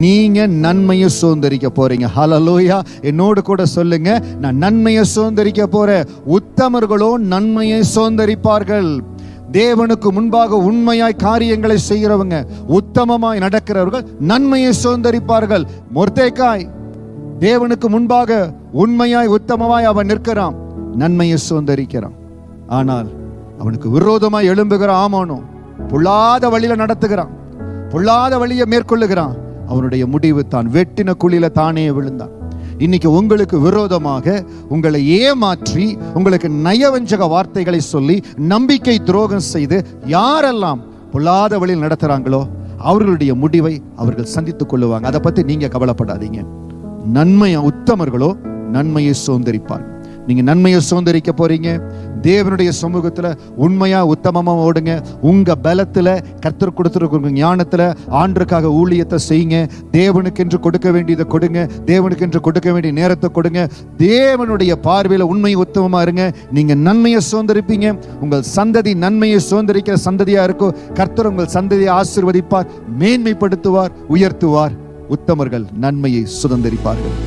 நீங்க நன்மையை சுதந்தரிக்க போறீங்க. ஹல்லேலூயா. என்னோடு கூட சொல்லுங்க, நான் நன்மையை சுதந்தரிக்க போறேன். உத்தமர்களோ நன்மையை சுதந்தரிப்பார்கள். தேவனுக்கு முன்பாக உண்மையாய் காரியங்களை செய்கிறவங்க, உத்தமமாய் நடக்கிறவர்கள் நன்மையை சுதந்தரிப்பார்கள். மொர்தெகாய் தேவனுக்கு முன்பாக உண்மையாய் உத்தமமாய் அவன் நிற்கிறான், நன்மையை சுதந்தரிக்கிறான். ஆனால் அவனுக்கு விரோதமாய் எழும்புகிற ஆமானோ பொல்லாத வழியில நடத்துகிறான், பொல்லாத வழியை மேற்கொள்ளுகிறான். அவனுடைய முடிவு தான் வெட்டின குழியில தானே விழுந்தான். இன்னைக்கு உங்களுக்கு விரோதமாக உங்களை ஏமாற்றி உங்களுக்கு நயவஞ்சக வார்த்தைகளை சொல்லி நம்பிக்கை துரோகம் செய்து யாரெல்லாம் பொல்லாத வழியில் நடத்துறாங்களோ அவர்களுடைய முடிவை அவர்கள் சந்தித்துக் கொள்ளுவாங்க. அதை பத்தி நீங்க கவலைப்படாதீங்க. நன்மையை உத்தமர்களோ நன்மையை சுதந்தரிப்பார்கள். நீங்க நன்மையை சுதந்தரிக்க போறீங்க. தேவனுடைய சமூகத்துல உண்மையா உத்தமமா ஓடுங்க. உங்க பலத்துல கர்த்தர் கொடுத்திருக்கிற ஞானத்துல ஆண்டவருக்காக ஊழியத்தை செய்யுங்க. தேவனுக்கு என்று கொடுக்க வேண்டியதை கொடுங்க, தேவனுக்கு என்று கொடுக்க வேண்டிய நேரத்தை கொடுங்க. தேவனுடைய பார்வையில உண்மை உத்தமமா இருங்க. நீங்க நன்மையை சுதந்தரிப்பீங்க. உங்கள் சந்ததி நன்மையை சுதந்தரிக்கிற சந்ததியா இருக்கும். கர்த்தர் உங்கள் சந்ததியை ஆசீர்வதிப்பார், மேன்மைப்படுத்துவார், உயர்த்துவார். உத்தமர்கள் நன்மையை சுதந்தரிப்பார்கள்.